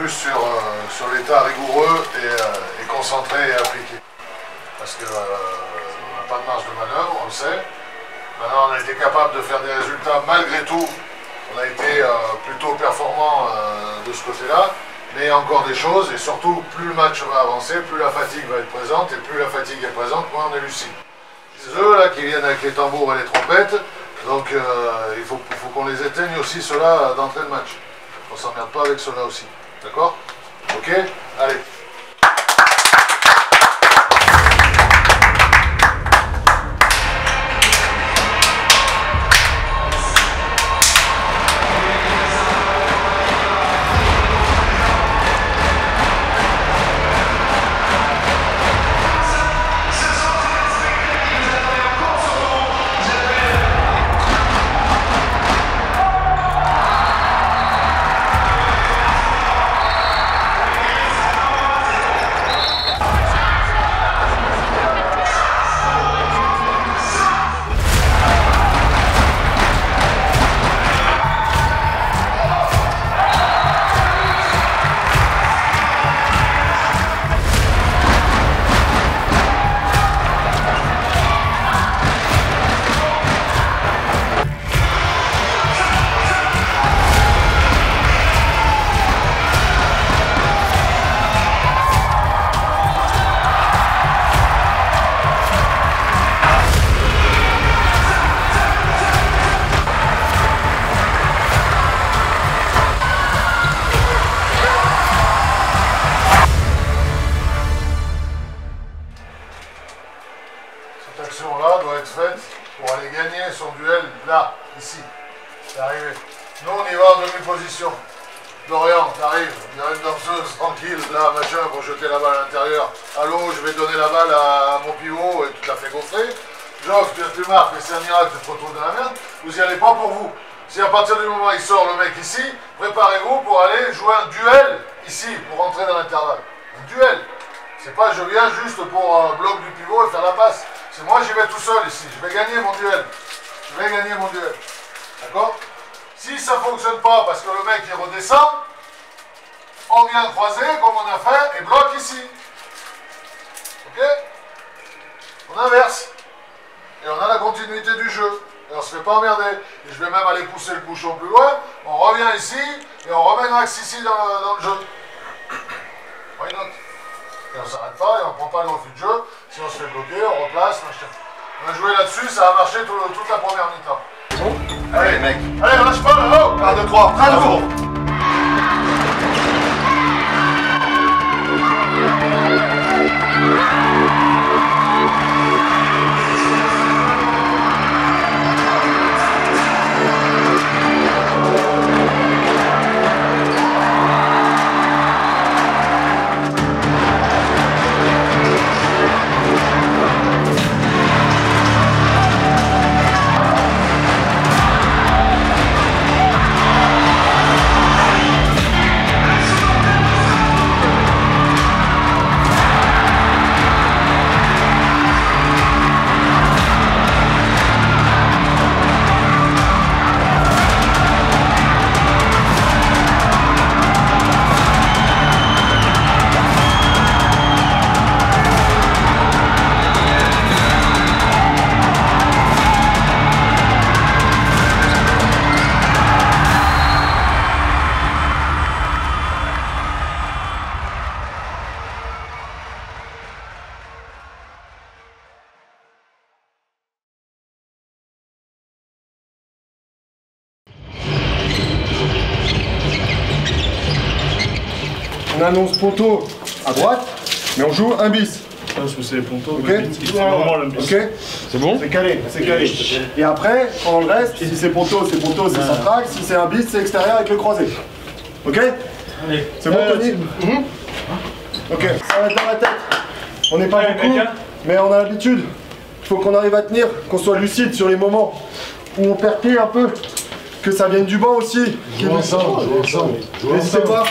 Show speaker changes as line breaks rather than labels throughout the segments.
plus sur l'état rigoureux et concentré et appliqué. Parce qu'on n'a pas de marge de manœuvre, on le sait. Maintenant, on a été capable de faire des résultats malgré tout. On a été plutôt performant de ce côté-là. Mais il y a encore des choses, et surtout, plus le match va avancer, plus la fatigue va être présente, et plus la fatigue est présente, moins on est lucide. C'est eux là qui viennent avec les tambours et les trompettes, donc il faut qu'on les éteigne aussi, ceux-là, d'entrée de match. On s'emmerde pas avec ceux-là aussi. D'accord? Ok? Allez. Cette action-là doit être faite pour aller gagner son duel là, ici. C'est arrivé. Nous, on y va en demi-position. Dorian, t'arrives, il y a une danseuse tranquille, là, machin, pour jeter la balle à l'intérieur. Allô, je vais donner la balle à mon pivot et tu te la fais gaufrer. Joff, tu marques, mais c'est un miracle, tu te retrouves dans la merde. Vous n'y allez pas pour vous. Si à partir du moment où il sort le mec ici, préparez-vous pour aller jouer un duel ici, pour rentrer dans l'intervalle. Un duel. C'est pas je viens juste pour bloc du pivot et faire la passe. C'est moi, j'y vais tout seul ici. Je vais gagner mon duel. Je vais gagner mon duel. D'accord? Si ça ne fonctionne pas parce que le mec il redescend, on vient croiser comme on a fait et bloque ici. Ok? On inverse. Et on a la continuité du jeu. Et on ne se fait pas emmerder. Et je vais même aller pousser le bouchon plus loin. On revient ici et on remet l'axe ici dans le jeu. Why not? Et on ne s'arrête pas et on ne prend pas le refus de jeu. Si on se fait bloquer, on replace. On a joué là-dessus, ça a marché toute la première mi-temps. Bon. Allez mec. Allez, lâche pas là-haut. 1, 2, 3, bravo.
On annonce ponto à droite, mais on joue un bis.
Parce que c'est les pontos,
ok.
Ok.
C'est bon. C'est calé, c'est calé. Et après, pendant le reste, si c'est ponto, c'est central. Si c'est un bis, c'est extérieur avec le croisé. Ok. C'est bon, Tony. Ok. Ça va être dans la tête. On n'est pas beaucoup, mais on a l'habitude. Il faut qu'on arrive à tenir, qu'on soit lucide sur les moments où on perd pied un peu. Que ça vienne du banc aussi.
Jouez ensemble, jouez ensemble. N'hésitez pas.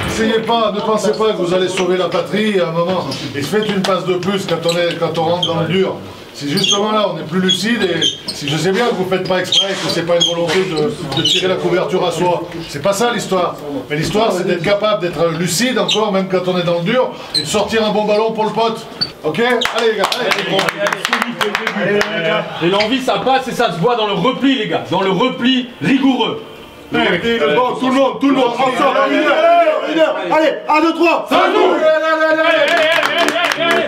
Essayez pas, ne pensez pas que vous allez sauver la patrie à un moment. Et faites une passe de plus quand on rentre dans le dur. Si justement là on est plus lucide, et si je sais bien que vous faites pas exprès, que c'est pas une volonté de tirer la couverture à soi, c'est pas ça l'histoire. Mais l'histoire c'est d'être capable d'être lucide encore, même quand on est dans le dur, et de sortir un bon ballon pour le pote. Ok? Allez les gars, allez.
Et l'envie ça passe et ça se voit dans le repli les gars, dans le repli rigoureux.
Le banc, tout le monde, ensemble, une heure, allez, 1, 2, 3, ça
Allez.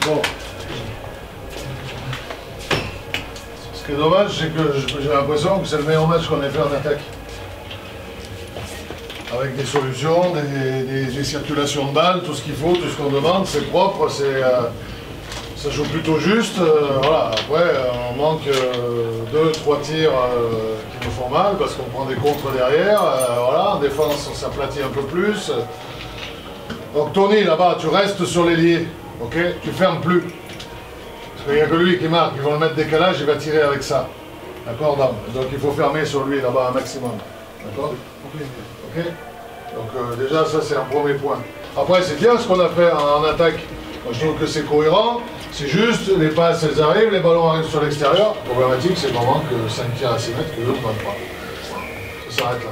Bon. Ce qui est dommage, c'est que j'ai l'impression que c'est le meilleur match qu'on ait fait en attaque. Avec des solutions, des circulations de balles, tout ce qu'il faut, tout ce qu'on demande, c'est propre, ça joue plutôt juste. Voilà. Après, on manque 2-3 tirs qui nous font mal parce qu'on prend des contres derrière. Voilà. En défense, on s'aplatit un peu plus. Donc Tony, là-bas, tu restes sur l'ailier. Ok, tu fermes plus. Parce qu'il n'y a que lui qui marque, ils vont le mettre décalage, il va tirer avec ça. D'accord, dame. Donc il faut fermer sur lui là-bas un maximum. D'accord? Ok. Donc déjà, ça c'est un premier point. Après, c'est bien ce qu'on a fait en attaque. Moi je trouve que c'est cohérent. C'est juste, les passes elles arrivent, les ballons arrivent sur l'extérieur. La problématique, c'est vraiment que 5 tirs à 6 mètres, que l'autre ne va pas. Ça s'arrête là.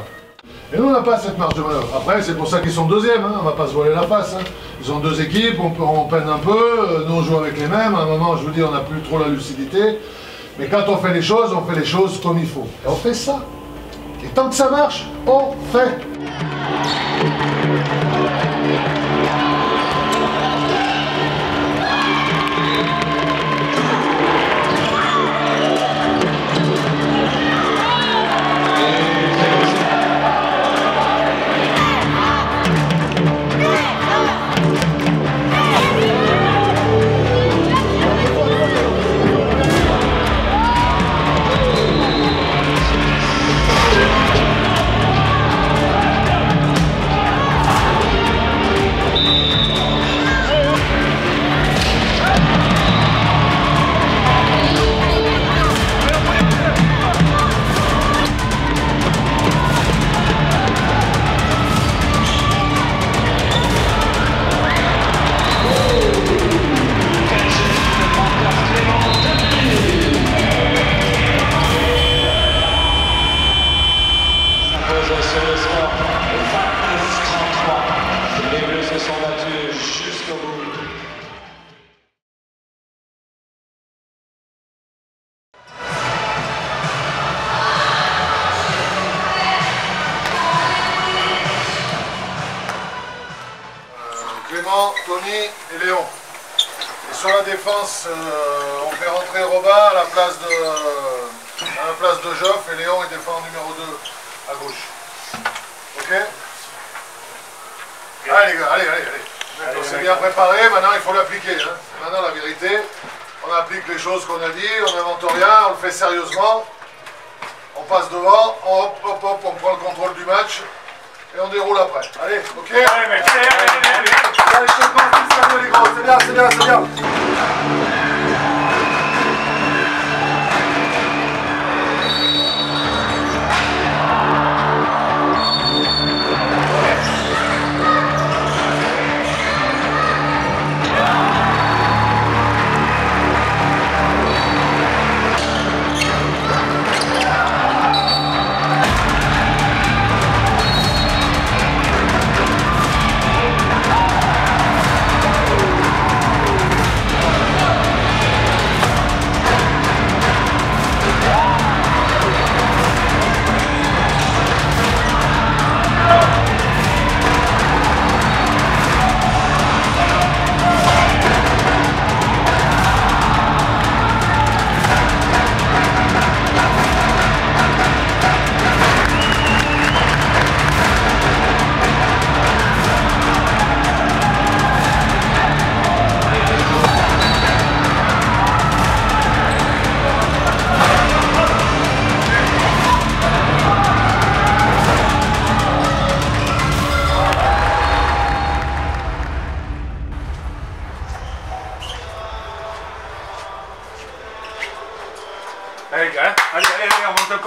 Et nous, on n'a pas cette marge de manœuvre. Après, c'est pour ça qu'ils sont deuxièmes, hein. On ne va pas se voler la face. Hein. Ils ont deux équipes, on peine un peu, nous on joue avec les mêmes. À un moment, je vous dis, on n'a plus trop la lucidité. Mais quand on fait les choses comme il faut. Et on fait ça. Et tant que ça marche, on fait. Clément, Tony et Léon. Et sur la défense, on fait rentrer Robin à la place de Joff et Léon est défend numéro 2 à gauche. Ok? Allez les gars, allez. On s'est bien préparé, maintenant il faut l'appliquer. Hein. Maintenant la vérité, on applique les choses qu'on a dit, on n'invente rien, on le fait sérieusement. On passe devant, hop, on prend le contrôle du match. Et on déroule après. Allez, ok? Allez mec, allez, les gros, c'est bien.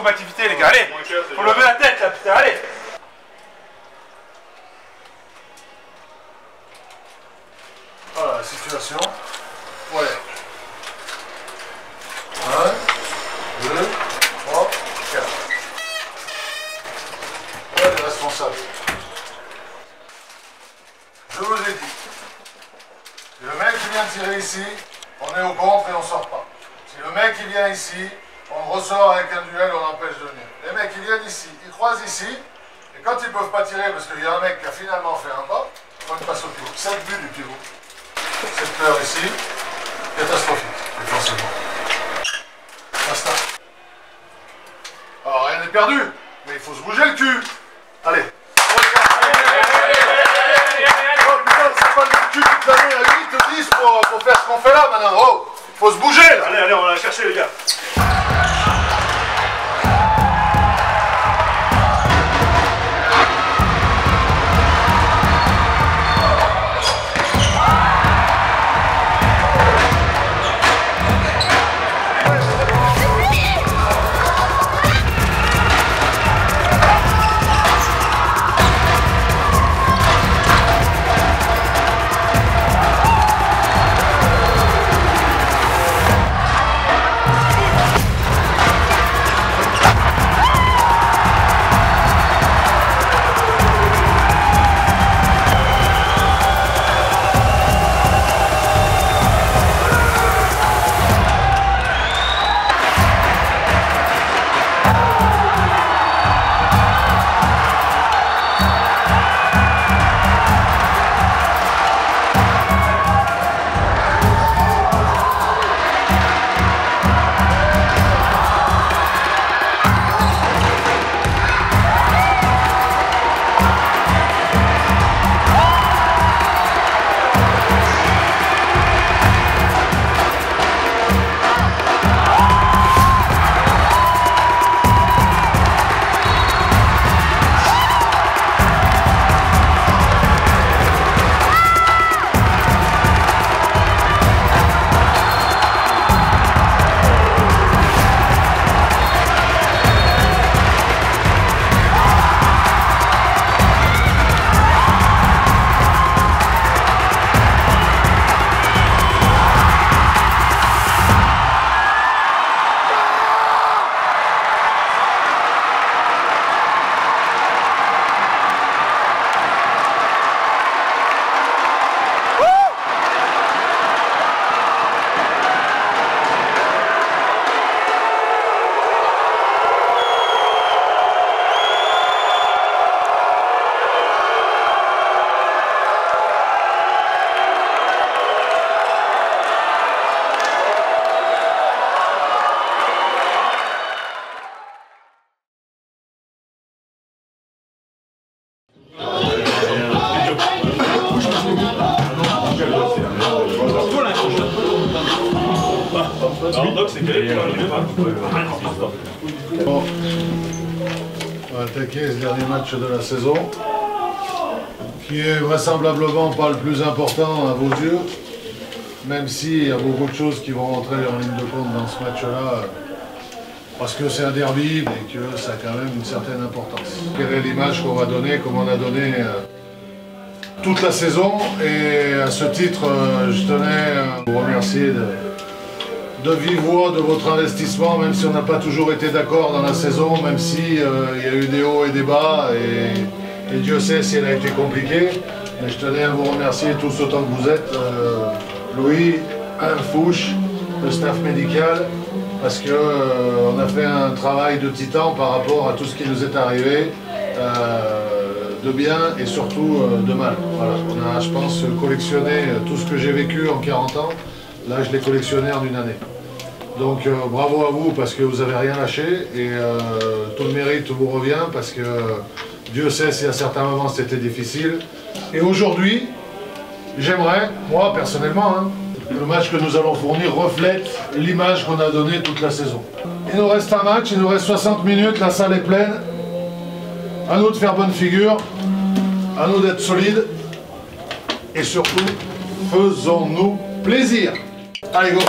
combativité, les gars. Allez, faut lever la tête là, putain, allez.
Voilà la situation. Ouais. 1, 2, 3, 4. Voilà les responsables. Je vous ai dit. Si le mec qui vient tirer ici, on est au contre et on sort pas. Si le mec qui vient ici, on ressort avec un duel, on l'empêche de venir. Les mecs qui viennent ici, ils croisent ici, et quand ils ne peuvent pas tirer parce qu'il y a un mec qui a finalement fait un pas, il faut une passe au pivot. 7 buts du pivot. Cette peur ici, catastrophique, défensivement. Basta. Alors rien n'est perdu, mais il faut se bouger le cul. Allez. Oh putain, c'est pas le cul toute l'année à 8, 10 pour faire ce qu'on fait là maintenant. Oh, faut se bouger là.
Allez, allez, on va la chercher les gars.
Bon. On va attaquer ce dernier match de la saison, qui est vraisemblablement pas le plus important à vos yeux, même s'il y a beaucoup de choses qui vont rentrer en ligne de compte dans ce match-là, parce que c'est un derby et que ça a quand même une certaine importance. Quelle est l'image qu'on va donner, comme on a donné toute la saison, et à ce titre, je tenais à vous remercier de vive voix de votre investissement, même si on n'a pas toujours été d'accord dans la saison, même si il y a eu des hauts et des bas, et Dieu sait si elle a été compliquée. Mais je tenais à vous remercier tous autant que vous êtes, Louis, Alain Fouche, le staff médical, parce qu'on a fait un travail de titan par rapport à tout ce qui nous est arrivé, de bien et surtout de mal. Voilà. On a, je pense, collectionné tout ce que j'ai vécu en 40 ans. Là, je l'ai collectionné en une année. Donc bravo à vous parce que vous n'avez rien lâché et tout le mérite vous revient parce que Dieu sait si à certains moments c'était difficile. Et aujourd'hui, j'aimerais, moi personnellement, le match que nous allons fournir reflète l'image qu'on a donnée toute la saison. Il nous reste un match, il nous reste 60 minutes, la salle est pleine. À nous de faire bonne figure, à nous d'être solides et surtout, faisons-nous plaisir. Allez, go!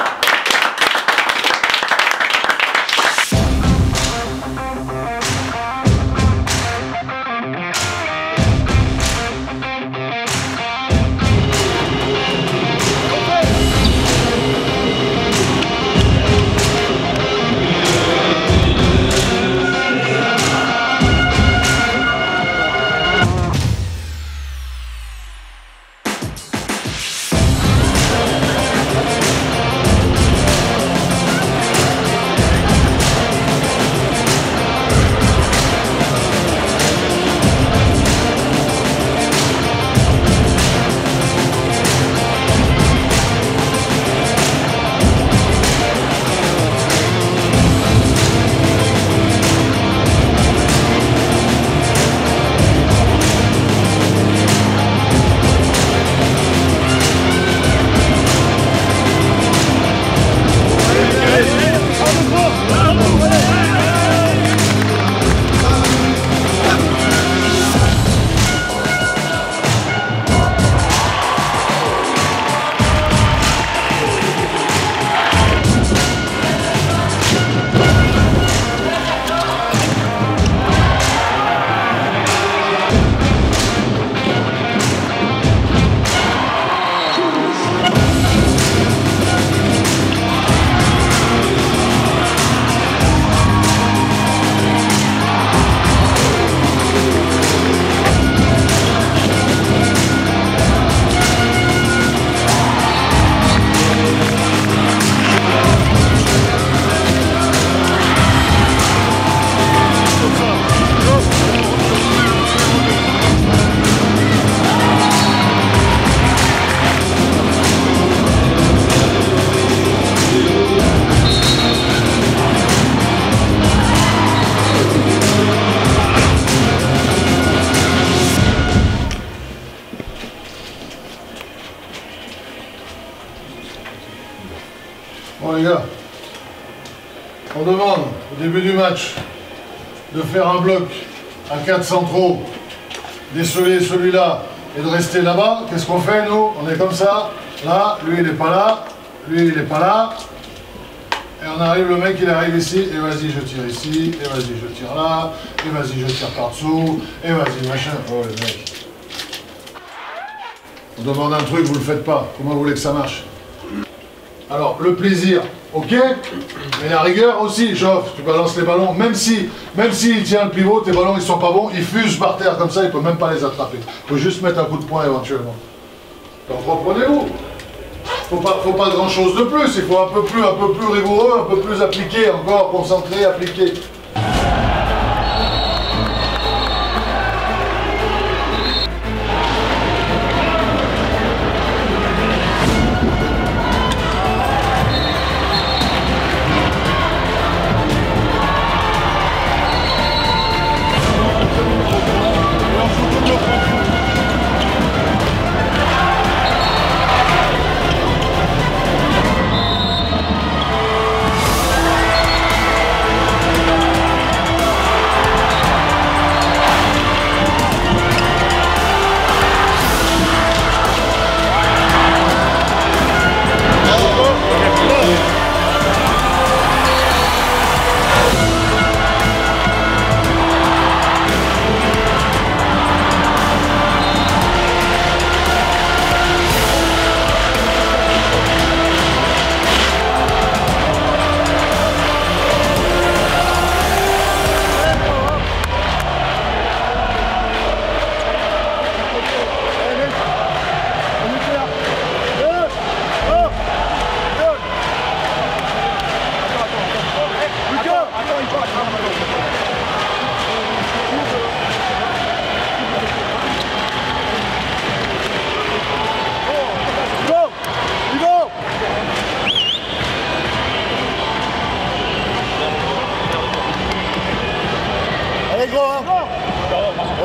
Bon les gars, on demande au début du match de faire un bloc à 4 centraux, d'esceler celui-là et de rester là-bas. Qu'est-ce qu'on fait nous? On est comme ça, là, lui il n'est pas là, lui il n'est pas là. Et on arrive, le mec il arrive ici, et vas-y je tire ici, et vas-y je tire là, et vas-y je tire par-dessous, et vas-y machin. Oh les mecs. On demande un truc, vous le faites pas. Comment vous voulez que ça marche? Alors, le plaisir, ok, mais la rigueur aussi, chauffe, tu balances les ballons, même s'il tient le pivot, tes ballons ils sont pas bons, ils fusent par terre comme ça, il peut même pas les attraper. Il faut juste mettre un coup de poing éventuellement. Donc reprenez-vous. Faut pas grand chose de plus, il faut un peu plus rigoureux, un peu plus appliqué, encore concentré, appliqué.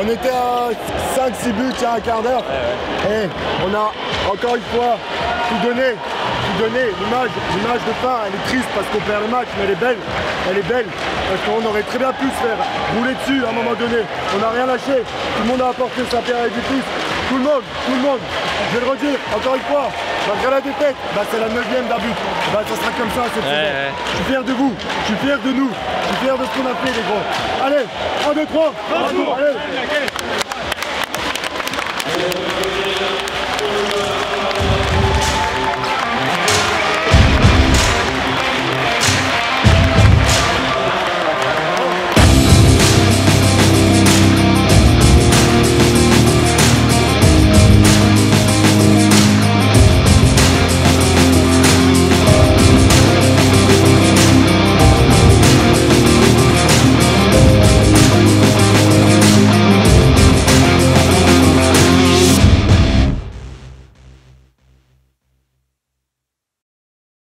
On était à 5-6 buts il y a un quart d'heure. Et on a encore une fois tout donné. L'image de fin, elle est triste parce qu'on perd le match, mais elle est belle. Elle est belle parce qu'on aurait très bien pu se faire rouler dessus à un moment donné. On n'a rien lâché. Tout le monde a apporté sa pierre avec du pouce. Tout le monde. Je vais le redire encore une fois. Malgré la défaite, c'est la 9e d'un but. Ça sera comme ça cette saison. Je suis fier de vous. Je suis fier de nous. Je suis fier de ce qu'on a fait les gros. Allez, 1, 2, 3. Allez.